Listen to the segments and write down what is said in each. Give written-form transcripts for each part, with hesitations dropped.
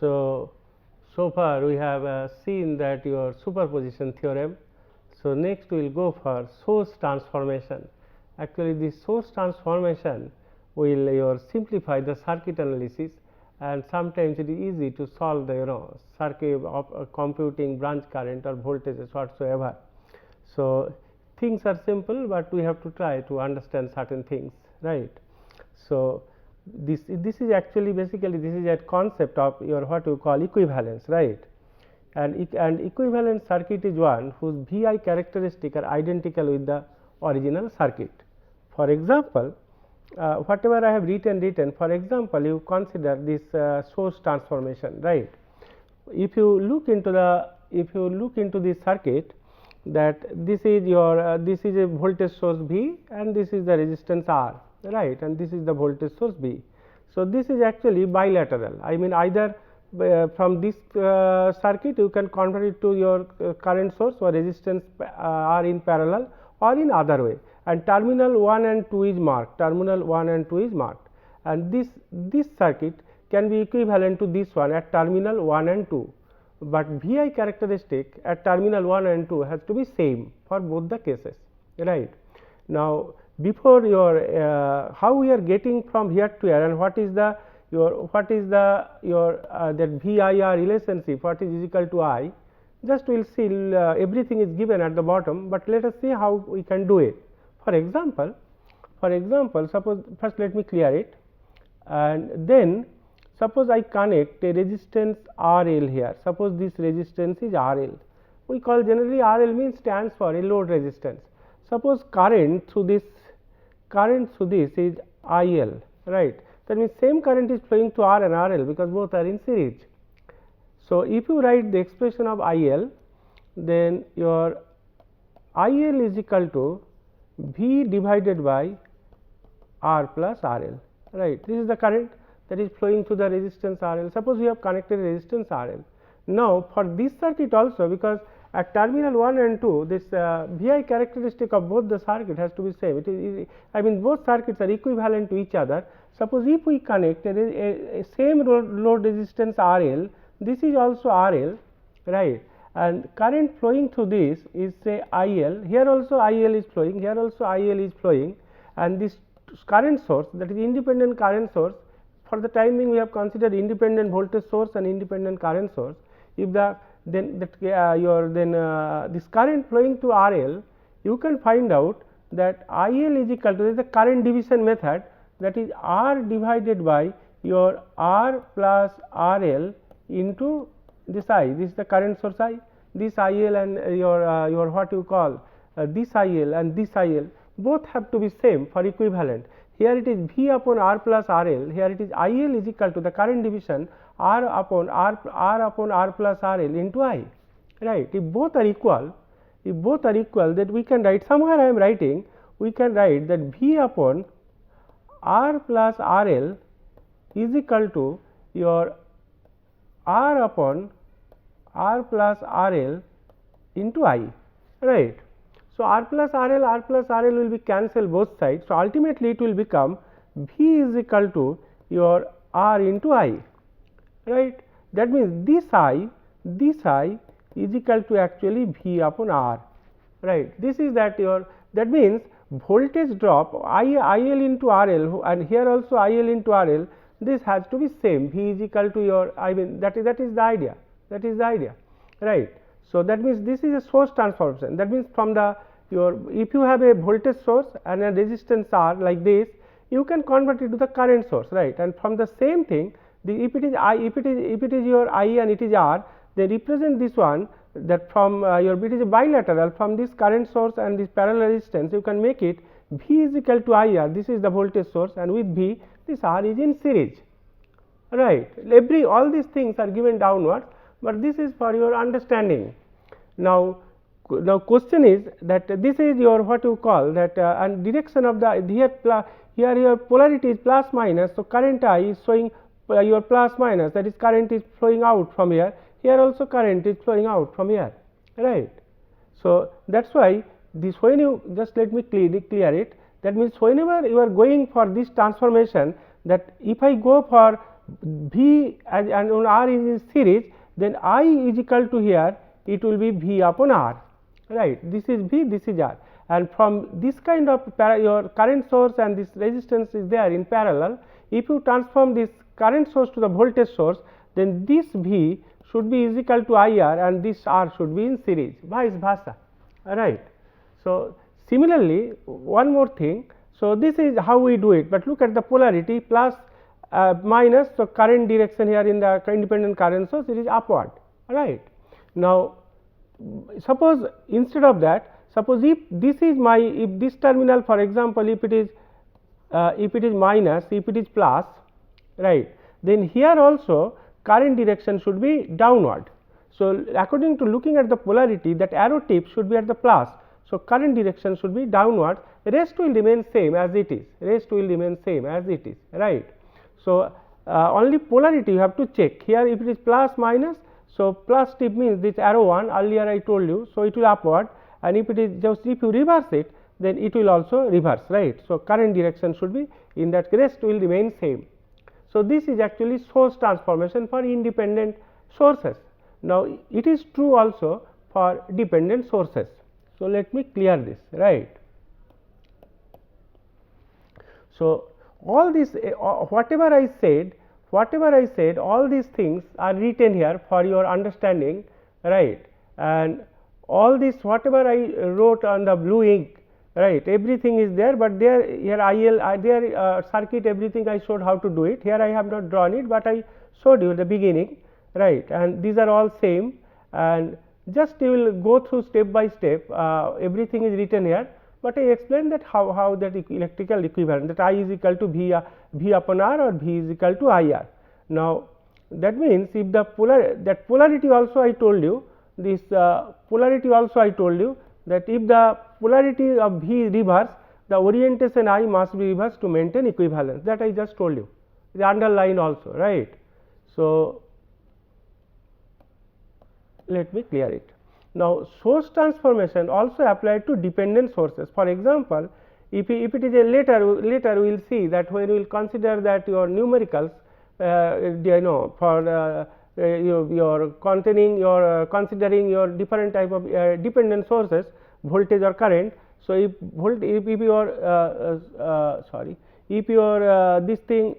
So, so far we have seen that your superposition theorem. So, next we will go for source transformation. Actually, this source transformation will simplify the circuit analysis, and sometimes it is easy to solve the circuit of computing branch current or voltages whatsoever. So, things are simple, but we have to try to understand certain things, right. So, this is actually basically this is a concept of your what you call equivalence, right. And equivalent circuit is one whose VI characteristic are identical with the original circuit. For example, whatever I have written, for example, you consider this source transformation, right. If you look into this circuit, that this is your this is a voltage source V and this is the resistance R, right, and this is the voltage source B. So, this is actually bilateral. I mean, either from this circuit you can convert it to your current source or resistance are in parallel or in other way, and terminal 1 and 2 is marked, and this circuit can be equivalent to this one at terminal 1 and 2, but VI characteristic at terminal 1 and 2 has to be same for both the cases, right. Now, before your how we are getting from here to here, and what is the that VIR relationship, what is equal to I, just we will see everything is given at the bottom, but let us see how we can do it. For example, suppose first let me clear it, and then suppose I connect a resistance RL here. Suppose this resistance is RL. We call generally RL means stands for a load resistance. Suppose current through this is IL, right. That means same current is flowing to R and RL because both are in series. So, if you write the expression of IL, then your IL is equal to V divided by R plus RL, right. This is the current that is flowing through the resistance RL. Suppose we have connected resistance RL. Now, for this circuit also, because at terminal 1 and 2 this VI characteristic of both the circuit has to be same. It is I mean both circuits are equivalent to each other. Suppose if we connect a same load resistance RL, this is also RL, right, and current flowing through this is say IL, here also IL is flowing, here also IL is flowing, and this current source, that is independent current source, for the time being we have considered independent voltage source and independent current source. If the this current flowing to RL, you can find out that IL is equal to the current division method, that is R divided by your R plus RL into this I. This is the current source I. This IL and your what you call this IL and this IL both have to be same for equivalent. Here it is V upon R plus RL. Here it is IL is equal to the current division R upon R plus RL into I, right. If both are equal, that we can write, somewhere I am writing, we can write that V upon R plus RL is equal to your R upon R plus RL into I, right. So, R plus RL will be cancelled both sides. So, ultimately it will become V is equal to your R into I, right. That means this I is equal to actually V upon R, right. This is that means voltage drop IL into RL, and here also IL into RL, this has to be same, V is equal to your, I mean that is the idea, right. So, that means this is a source transformation, that means from the if you have a voltage source and a resistance R like this, you can convert it to the current source, right, and from the same thing, if it is your I and it is R, they represent this one, that from it is a bilateral, from this current source and this parallel resistance you can make it V is equal to IR, this is the voltage source, and with V this R is in series, right. All these things are given downwards, but this is for your understanding. Now, question is that this is your what you call that and direction of the here your polarity is plus minus. So, current I is showing your plus minus, that is current is flowing out from here, here also current is flowing out from here, right. So, that is why this, when you just let me clear it, that means whenever you are going for this transformation, that if I go for V and on R is in series, then I is equal to here it will be V upon R, right. This is V, this is R, and from this kind of your current source and this resistance is there in parallel. If you transform this current source to the voltage source, then this V should be is equal to IR and this R should be in series, vice versa, right. So, similarly, one more thing. So, this is how we do it, but look at the polarity plus minus. So, current direction here in the independent current source, it is upward, right. Now, suppose instead of that, suppose if this is my, if this terminal, for example, if it is minus, if it is plus, right, then here also current direction should be downward. So, according to looking at the polarity, that arrow tip should be at the plus. So, current direction should be downward, rest will remain same as it is, rest will remain same as it is, right. So, only polarity you have to check here, if it is plus minus. So, plus tip means this arrow one, earlier I told you. So, it will upward, and if it is just, if you reverse it, then it will also reverse, right. So, current direction should be, in that rest will remain same. So, this is actually source transformation for independent sources. Now, it is true also for dependent sources. So, let me clear this, right. So, all this whatever I said, all these things are written here for your understanding, right, and all this whatever I wrote on the blue ink, right, everything is there, but there here IL there circuit, everything I showed how to do it. Here I have not drawn it, but I showed you the beginning, right, and these are all same, and just you will go through step by step, everything is written here, but I explained that how that electrical equivalent, that I is equal to V upon R or V is equal to IR. Now, that means if the polarity also I told you, this polarity also I told you, that if the polarity of V is reverse, the orientation I must be reversed to maintain equivalence, that I just told you, the underline also, right. So, let me clear it. Now, source transformation also applied to dependent sources. For example, if it is a later we will see that when we will consider that your numericals, for your containing your considering your different type of dependent sources, voltage or current. So, if your this thing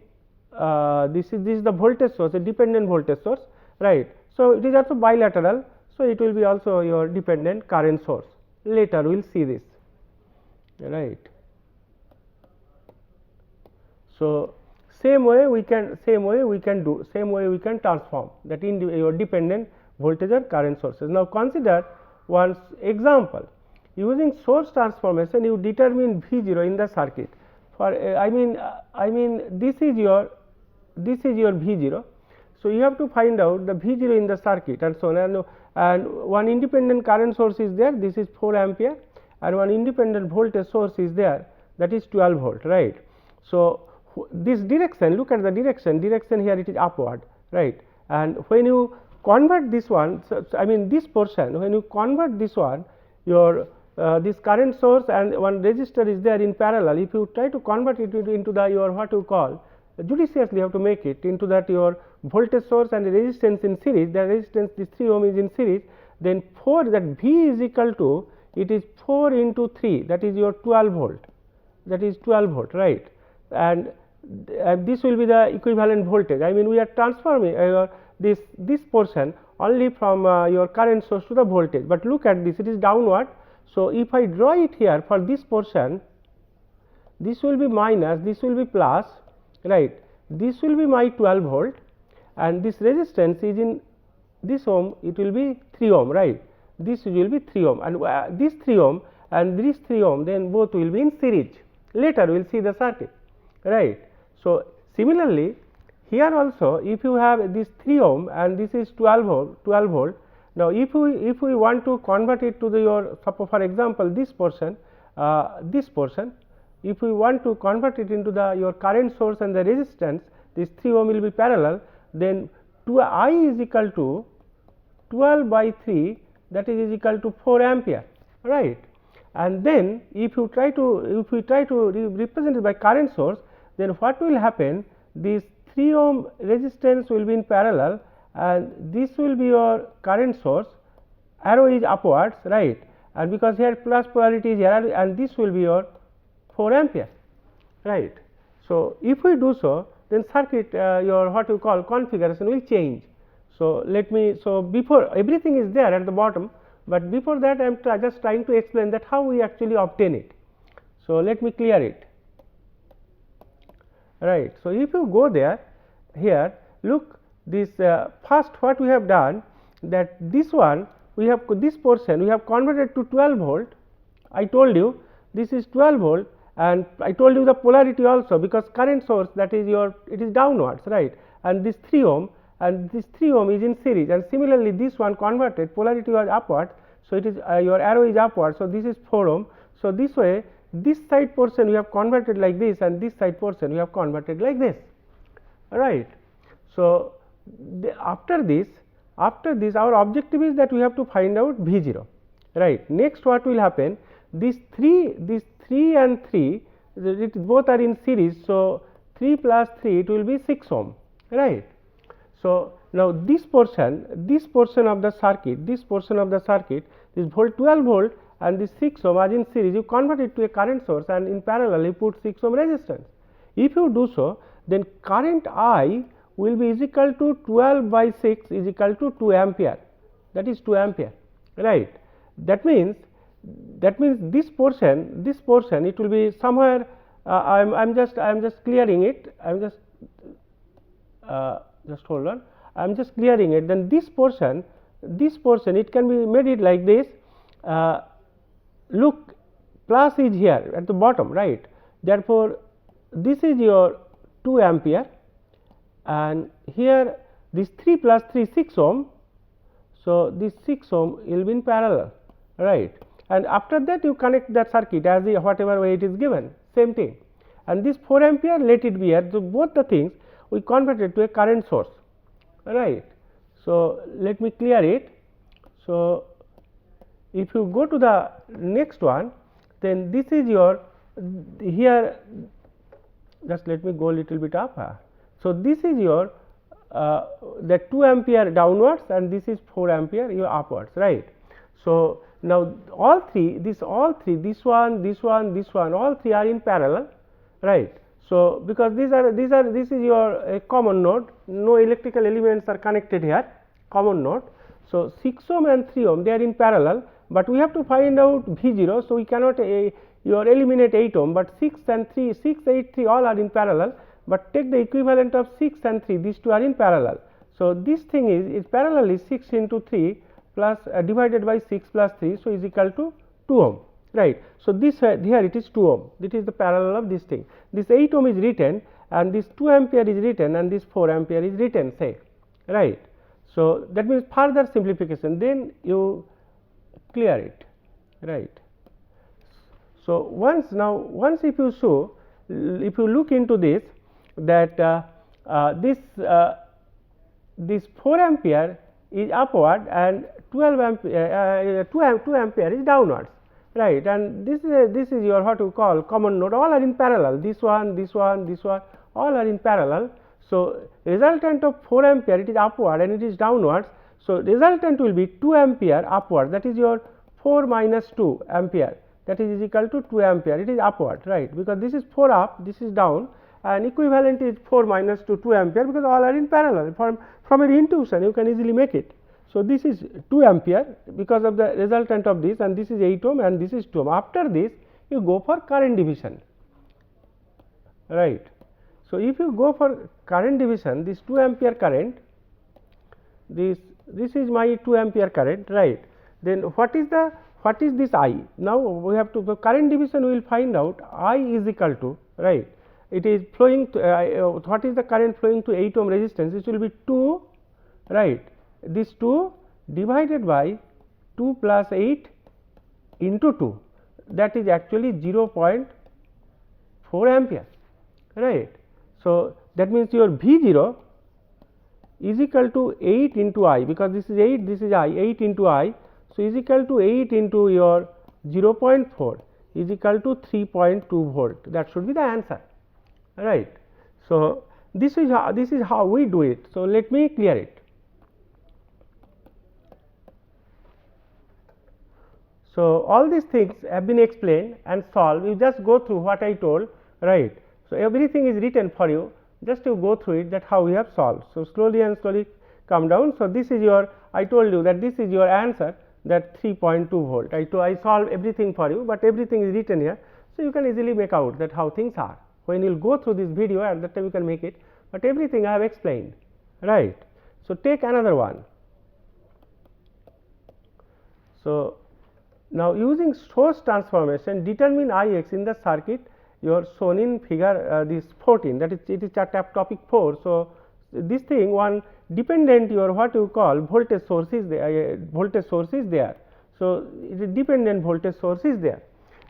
this is the voltage source, a dependent voltage source, right. So, it is also bilateral. So, it will be also your dependent current source, later we will see this, right. So, same way we can transform that in your dependent voltage or current sources. Now, consider one example. Using source transformation, you determine V0 in the circuit. For I mean this is your V0. So, you have to find out the V0 in the circuit and so on, and one independent current source is there, this is 4 ampere, and one independent voltage source is there, that is 12 volt, right. So, this direction, look at the direction here it is upward, right, and when you convert this one, so I mean this portion, when you convert this one, your this current source and one resistor is there in parallel. If you try to convert it into the your what you call, judiciously you have to make it into that your voltage source and resistance in series, the resistance this 3 ohm is in series, then 4, that V is equal to, it is 4 into 3, that is your 12 volt, that is 12 volt, right, and this will be the equivalent voltage. I mean we are transforming this portion only from your current source to the voltage, but look at this, it is downward. So, if I draw it here for this portion, this will be minus, this will be plus, right, this will be my 12 volt, and this resistance is in this ohm, it will be 3 ohm, right, this will be 3 ohm, and this 3 ohm and this 3 ohm, then both will be in series. Later we will see the circuit, right. So, similarly, here also if you have this 3 ohm and this is 12 volt. Now, if we want to convert it to the your, suppose for example, this portion, if we want to convert it into the your current source and the resistance, this 3 ohm will be parallel, then I is equal to 12 by 3, that is equal to 4 ampere, right. And then if we try to represent it by current source, then what will happen, this 3 ohm resistance will be in parallel, and this will be your current source, arrow is upwards, right, and because here plus polarity is here, and this will be your 4 ampere, right. So, if we do so, then circuit your what you call configuration will change. So, let me, so before everything is there at the bottom, but before that I am just trying to explain that how we actually obtain it. So, let me clear it, right. So, if you go there, here look this first what we have done, that this one we have, this portion we have converted to 12 volt. I told you this is 12 volt, and I told you the polarity also, because current source, that is your, it is downwards, right, and this 3 ohm, and this 3 ohm is in series, and similarly this one converted, polarity was upward. So, it is your arrow is upward. So, this is 4 ohm. So, this way this side portion we have converted like this, and this side portion we have converted like this, right. So, after this our objective is that we have to find out V 0, right. Next what will happen, these 3 and 3, both are in series. So, 3 plus 3 it will be 6 ohm, right. So, now this portion of the circuit, this volt 12 volt and this 6 ohm are in series, you convert it to a current source, and in parallel you put 6 ohm resistance. If you do so, then current I will be is equal to 12 by 6 is equal to 2 ampere, that is 2 ampere, right. That means this portion it will be somewhere, I am just clearing it, I am just hold on, I am just clearing it. Then this portion it can be made it like this, look, plus is here at the bottom, right. Therefore, this is your 2 ampere, and here this 3 plus 3 6 ohm. So, this 6 ohm will be in parallel, right, and after that you connect that circuit as whatever way it is given, same thing, and this 4 ampere let it be here. So, both the things we converted to a current source, right. So, let me clear it. So, if you go to the next one, then this is your, here just let me go a little bit up. So, this is your that 2 ampere downwards, and this is 4 ampere your upwards, right. So, now all three, this one, all three are in parallel, right. So, because this is your common node, no electrical elements are connected here, common node. So, 6 ohm and 3 ohm they are in parallel, but we have to find out V 0. So, we cannot eliminate 8 ohm, but 6 and 3, 6, 8, 3 all are in parallel, but take the equivalent of 6 and 3, these two are in parallel. So, this thing is parallel is 6 into 3 plus divided by 6 plus 3. So, is equal to 2 ohm, right. So, this here it is 2 ohm, this is the parallel of this thing. This 8 ohm is written, and this 2 ampere is written, and this 4 ampere is written, say, right. So, that means further simplification, then you clear it, right. So, once if you show, if you look into this, that this 4 ampere is upward and 12 ampere 2 ampere is downwards, right, and this is your what you call common node, all are in parallel, this one all are in parallel. So, resultant of 4 ampere it is upward and it is downwards. So, resultant will be 2 ampere upward, that is your 4 minus 2 ampere, that is equal to 2 ampere, it is upward, right, because this is 4 up, this is down, and equivalent is 4 minus 2 ampere, because all are in parallel. From your intuition you can easily make it. So, this is 2 ampere because of the resultant of this, and this is 8 ohm and this is 2 ohm. After this you go for current division, right. So, if you go for current division, this 2 ampere current, this is my 2 ampere current, right. Then what is this I? Now, we have to, the current division we will find out I is equal to, right, it is flowing to, what is the current flowing to 8 ohm resistance, this will be 2, right, this 2 divided by 2 plus 8 into 2, that is actually 0.4 ampere, right. So, that means your V 0 is equal to 8 into I, because this is 8, this is I, 8 into I. So, is equal to 8 into your 0.4 is equal to 3.2 volt, that should be the answer, right. So, this is how we do it. So, let me clear it. So, all these things have been explained and solved. You just go through what I told, right. So, everything is written for you, just to go through it, that how we have solved. So, slowly and slowly come down. So, this is your, I told you that this is your answer, that 3.2 volt. I solved everything for you, but everything is written here. So, you can easily make out that how things are. When you will go through this video, at that time you can make it, but everything I have explained, right. So, take another one. So, now using source transformation, determine Ix in the circuit you are shown in figure this 14, that is it is topic 4. So, this thing one dependent your what you call voltage source is there, So, it is dependent voltage source is there,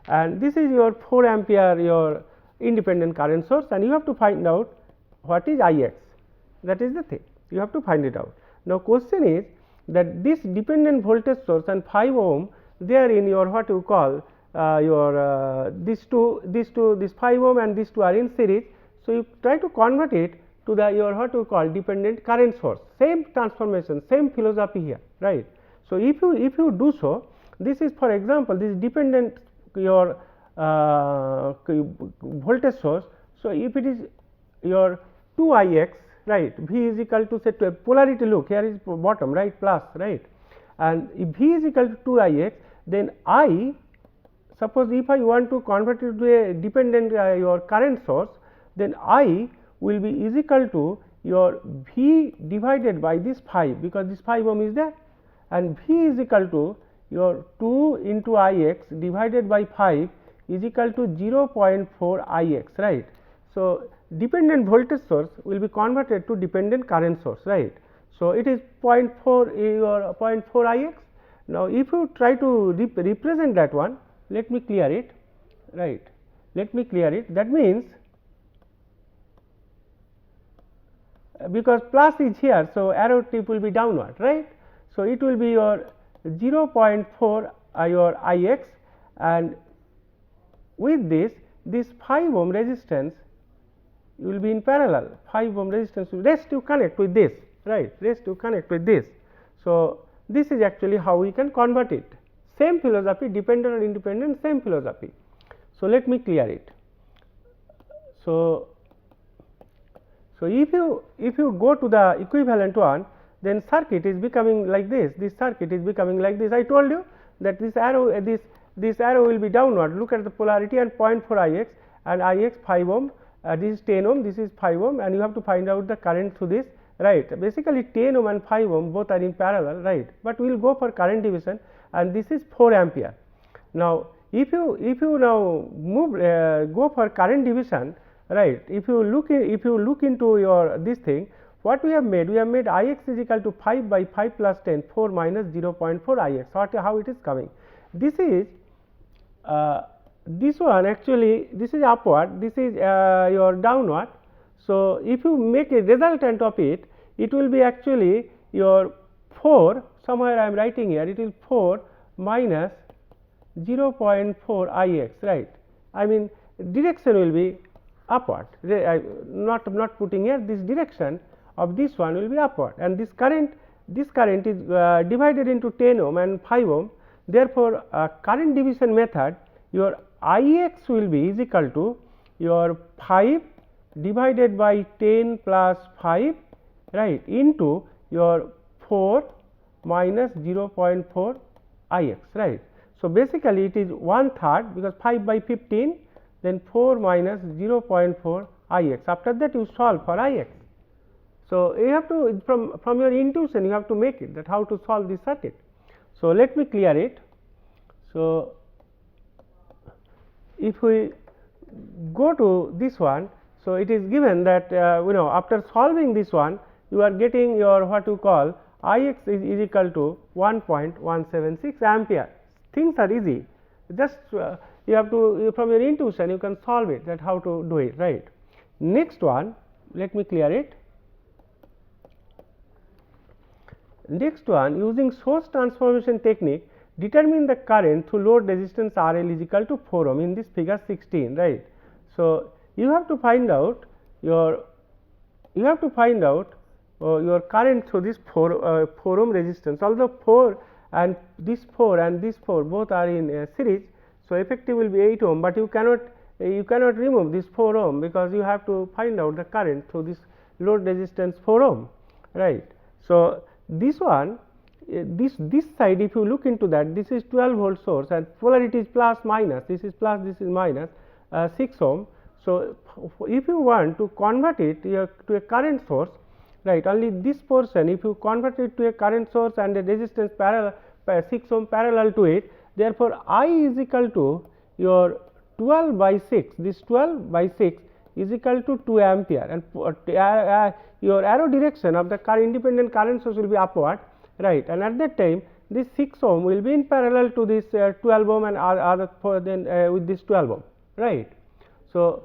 and this is your 4 ampere your independent current source, and you have to find out what is Ix, that is the thing you have to find it out. Now, question is that this dependent voltage source and 5 ohm, they are in your what you call these 5 ohm and these 2 are in series. So, you try to convert it to the your what you call dependent current source, same transformation, same philosophy here, right. So, if you do so, this is for example, this dependent your voltage source. So, if it is your 2 Ix, right, V is equal to say to a polarity, look here is bottom, right, plus, right, and if V is equal to 2 Ix, then I suppose if I want to convert it to a dependent your current source, then I will be is equal to your V divided by this 5, because this 5 ohm is there, and V is equal to your 2 into Ix divided by 5 is equal to 0.4 Ix, right. So, dependent voltage source will be converted to dependent current source, right. So, it is 0.4 or 0.4 Ix. Now, if you try to represent that one, let me clear it, right. Let me clear it. That means, because plus is here, so arrow tip will be downward, right. So, it will be your 0.4 your Ix, and with this 5 ohm resistance will be in parallel, 5 ohm resistance will rest to connect with this, right, rest to connect with this. So, this is actually how we can convert it, same philosophy, dependent or independent, same philosophy. So, let me clear it. So, if you go to the equivalent one, then circuit is becoming like this circuit is becoming like this. I told you that this arrow this arrow will be downward, look at the polarity, and 0.4 Ix, and Ix 5 ohm, this is 10 ohm, this is 5 ohm, and you have to find out the current through this, right. Basically 10 ohm and 5 ohm both are in parallel, right, but we will go for current division, and this is 4 ampere. Now, if you now move go for current division, right, if you look into your this thing, what we have made Ix is equal to 5 by 5 plus 10, 4 minus 0.4 Ix. How it is coming? This is this one actually, this is upward, this is your downward. So, if you make a resultant of it, it will be actually your 4, somewhere I am writing here, it will 4 minus 0.4 Ix, right. I mean direction will be upward, not putting here, this direction of this one will be upward, and this current is divided into 10 ohm and 5 ohm. Therefore, current division method, your Ix will be is equal to your 5 divided by 10 plus 5, right, into your 4 minus 0.4 Ix, right. So, basically it is 1/3, because 5 by 15, then 4 minus 0.4 Ix. After that you solve for Ix. So, you have to from your intuition you have to make it, that how to solve this circuit. So, let me clear it. So, if we go to this one, so it is given that after solving this one, you are getting your what you call Ix is equal to 1.176 ampere. Things are easy, just you have to from your intuition you can solve it, that how to do it, right. Next one, let me clear it. Next one, using source transformation technique, determine the current through load resistance RL is equal to 4 ohm in this figure 16, right. So, you have to find out your you have to find out your current through this 4 ohm resistance. Although 4 and this 4 both are in series, so effective will be 8 ohm, but you cannot remove this 4 ohm because you have to find out the current through this load resistance 4 ohm, right. So, this one this side, if you look into that, this is 12 volt source and polarity is plus minus, this is plus, this is minus 6 ohm. So, if you want to convert it to a current source, right, only this portion, if you convert it to a current source and a resistance parallel 6 ohm parallel to it, therefore, I is equal to your 12 by 6, this 12 by 6 is equal to 2 ampere, and your arrow direction of the independent current source will be upward, right, and at that time this 6 ohm will be in parallel to this 12 ohm and other with this 12 ohm, right. So,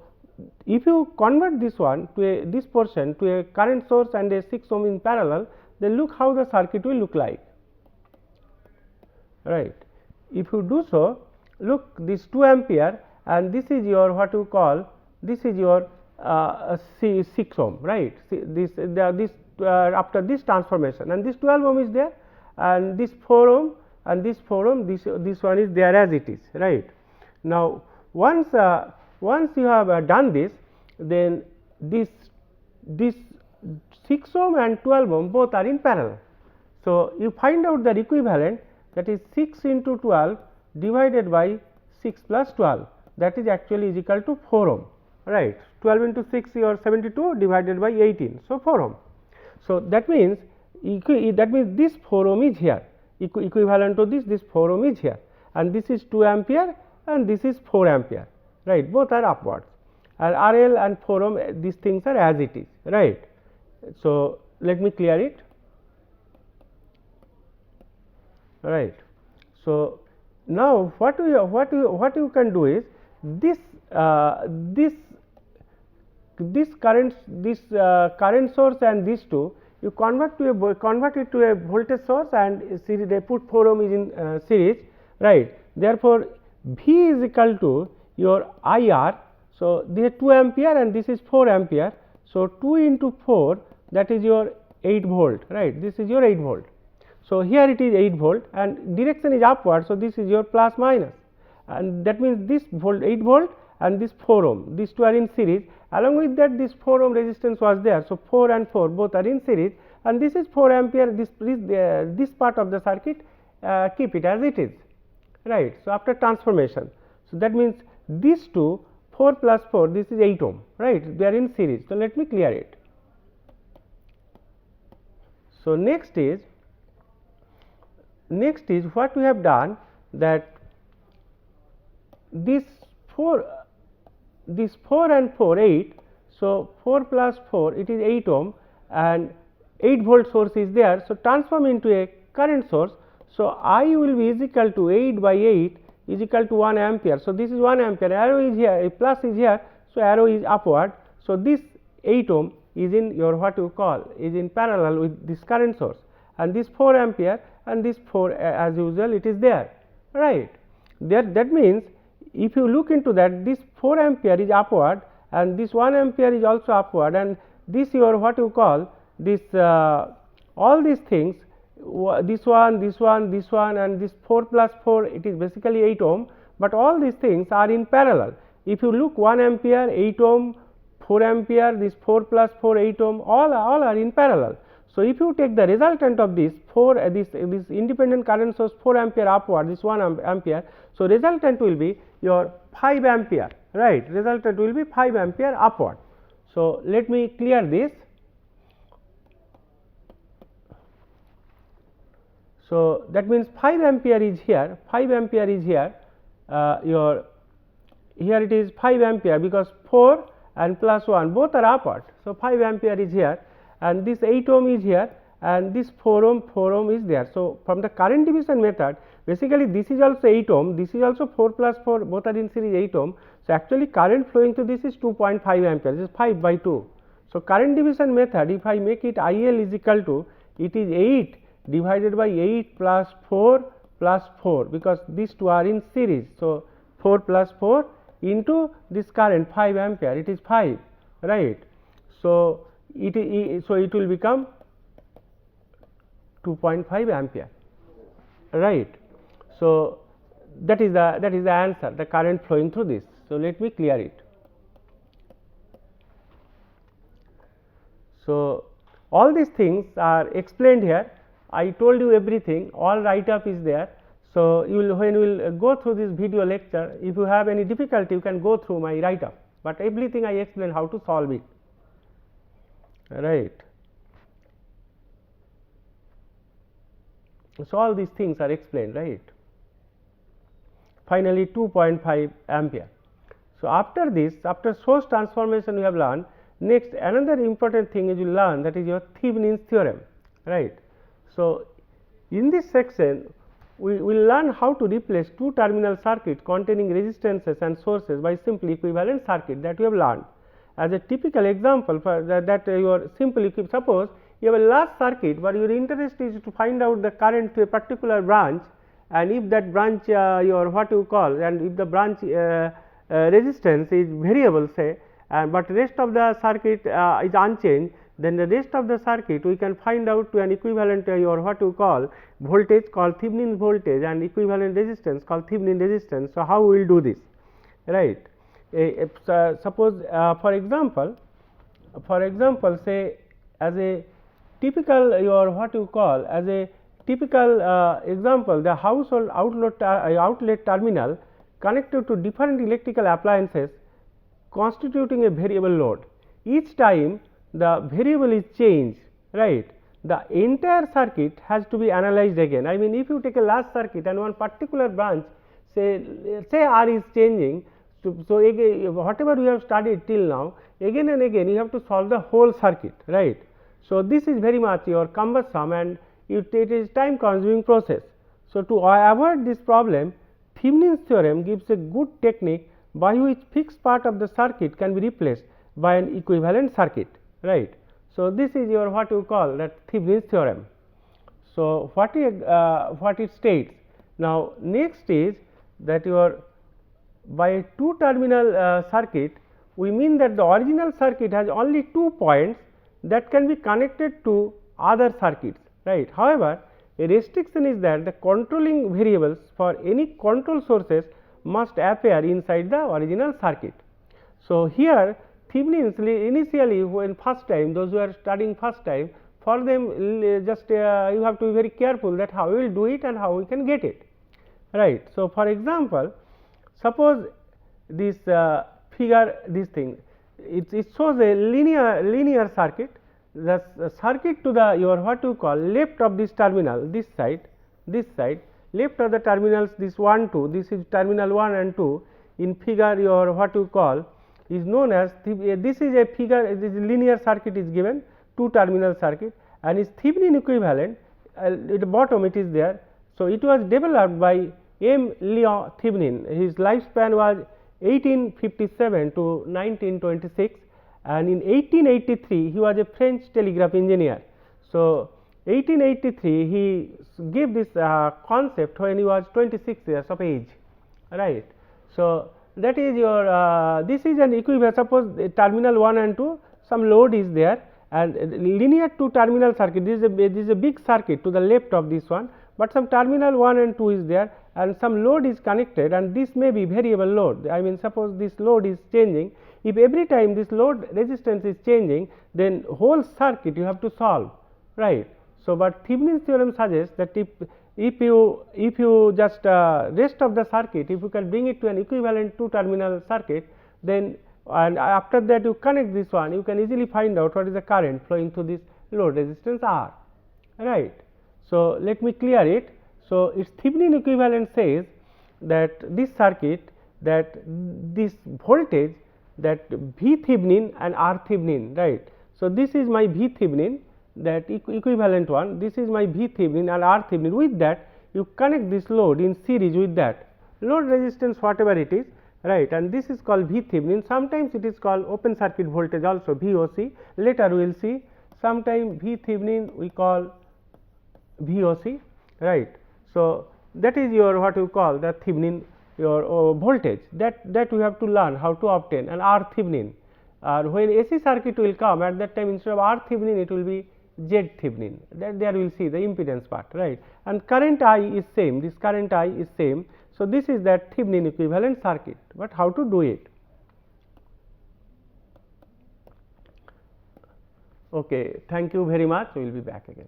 if you convert this one to this portion to a current source and a 6 ohm in parallel, then look how the circuit will look like, right. If you do so, look, this 2 ampere and this is your what you call, this is your 6 ohm, right. See, this after this transformation, and this 12 ohm is there, and this 4 ohm and this 4 ohm, this one is there as it is, right. Now, once you have done this, then this 6 ohm and 12 ohm both are in parallel. So, you find out the equivalent, that is 6 into 12 divided by 6 plus 12, that is actually is equal to 4 ohm, right. 12 into 6 or 72 divided by 18, so 4 ohm. So, that means this 4 ohm is here, equivalent to this 4 ohm is here, and this is 2 ampere and this is 4 ampere, right, both are upwards, and RL and 4 ohm these things are as it is, right. So, let me clear it, right. So, now what you can do is this current source and these two you convert it to a voltage source, and series they put 4 ohm is in series, right. Therefore, V is equal to your IR. So, this is 2 ampere and this is 4 ampere. So, 2 into 4, that is your 8 volt, right, this is your 8 volt. So, here it is 8 volt and direction is upward. So, this is your plus minus, and that means this 8 volt and this 4 ohm, these two are in series. Along with that, this 4 ohm resistance was there. So, 4 and 4 both are in series, and this is 4 ampere, this part of the circuit keep it as it is, right. So, after transformation, so that means these two 4 plus 4, this is 8 ohm, right, they are in series. So, let me clear it. So, next is what we have done, that this 4 and 4 8. So, 4 plus 4 it is 8 ohm and 8 volt source is there. So, transform into a current source. So, I will be is equal to 8 by 8 is equal to 1 ampere. So, this is 1 ampere, arrow is here, a plus is here. So, arrow is upward. So, this 8 ohm is in your what you call is in parallel with this current source, and this 4 ampere and this 4 as usual it is there, right. That means, if you look into that, this 4 ampere is upward and this 1 ampere is also upward, and this your what you call this all these things, this one and this 4 plus 4 it is basically 8 ohm, but all these things are in parallel. If you look 1 ampere 8 ohm, 4 ampere, this 4 plus 4 8 ohm, all are in parallel. So, if you take the resultant of this 4 this independent current source 4 ampere upward, this 1 ampere, so resultant will be your 5 ampere, right, resultant will be 5 ampere upward. So, let me clear this. So, that means 5 ampere is here, 5 ampere is here, here it is 5 ampere, because 4 and plus 1 both are upward. So, 5 ampere is here, and this 8 ohm is here, and this 4 ohm is there. So, from the current division method, basically this is also 8 ohm, this is also 4 plus 4 both are in series 8 ohm. So, actually current flowing to this is 2.5 ampere, this is 5 by 2. So, current division method, if I make it IL is equal to, it is 8 divided by 8 plus 4 plus 4, because these two are in series. So, 4 plus 4 into this current 5 ampere, it is 5, right. So, so it will become 2.5 ampere, right. So that is the answer, the current flowing through this. So let me clear it. So all these things are explained here. I told you everything, all write up is there. So you will, when you will go through this video lecture, if you have any difficulty, you can go through my write up, but everything I explain how to solve it, right. So all these things are explained, right. Finally 2.5 ampere. So after this, after source transformation we have learned, next another important thing is you learn, that is your Thevenin's theorem, right. So in this section we will learn how to replace two terminal circuit containing resistances and sources by simply equivalent circuit, that we have learned. As a typical example for that your simple suppose you have a large circuit, but your interest is to find out the current to a particular branch, and if that branch your what you call, and if the branch resistance is variable say, but rest of the circuit is unchanged, then the rest of the circuit we can find out to an equivalent your what you call voltage called Thevenin's voltage and equivalent resistance called Thevenin resistance. So how we will do this, right. Suppose for example say as a typical your what you call as a typical example, the household outlet terminal connected to different electrical appliances constituting a variable load. Each time the variable is changed, right, the entire circuit has to be analyzed again. I mean, if you take a large circuit and one particular branch say R is changing, so again whatever we have studied till now, again and again you have to solve the whole circuit, right. So this is very much your cumbersome and it is time consuming process. So to avoid this problem, Thevenin's theorem gives a good technique by which fixed part of the circuit can be replaced by an equivalent circuit, right. So this is your what you call that Thevenin's theorem. So what it states. Now next is that your by a two terminal circuit, we mean that the original circuit has only 2 points that can be connected to other circuits, right. However, a restriction is that the controlling variables for any control sources must appear inside the original circuit. So here Thevenin's initially when first time, those who are studying first time, for them just you have to be very careful that how we will do it and how we can get it, right. So for example, suppose this figure, this thing, it shows a linear circuit. The circuit to the your what you call left of this terminal, this side left of the terminals, this 1 2, this is terminal 1 and 2 in figure your what you call is known as this is a figure, this linear circuit is given, two terminal circuit, and is Thevenin equivalent at the bottom it is there. So it was developed by M. Leon Thevenin. His lifespan was 1857 to 1926, and in 1883 he was a French telegraph engineer. So 1883 he gave this concept when he was 26 years of age, right. So that is your this is an equivalent. Suppose terminal 1 and 2 some load is there, and linear to terminal circuit, this is a big circuit to the left of this one, but some terminal 1 and 2 is there and some load is connected, and this may be variable load. I mean, suppose this load is changing, if every time this load resistance is changing, then whole circuit you have to solve, right. So but Thevenin's theorem suggests that if you just rest of the circuit, if you can bring it to an equivalent two terminal circuit, then and after that you connect this one, you can easily find out what is the current flowing through this load resistance R, right. So let me clear it. So its Thevenin equivalent says that this circuit, that this voltage, that V Thevenin and R Thevenin, right. So this is my V Thevenin, that equivalent one, this is my V Thevenin and R Thevenin. With that you connect this load in series with that load resistance whatever it is, right, and this is called V Thevenin. Sometimes it is called open circuit voltage also, VOC, later we will see. Sometime V Thevenin we call VOC, right. So that is your what you call the Thevenin your voltage, that we have to learn how to obtain, and R Thevenin. when AC circuit will come, at that time instead of R Thevenin it will be Z Thevenin, that there we will see the impedance part, right, and current I is same, this current I is same. So, this is that Thevenin equivalent circuit, but how to do it? Okay, thank you very much, we will be back again.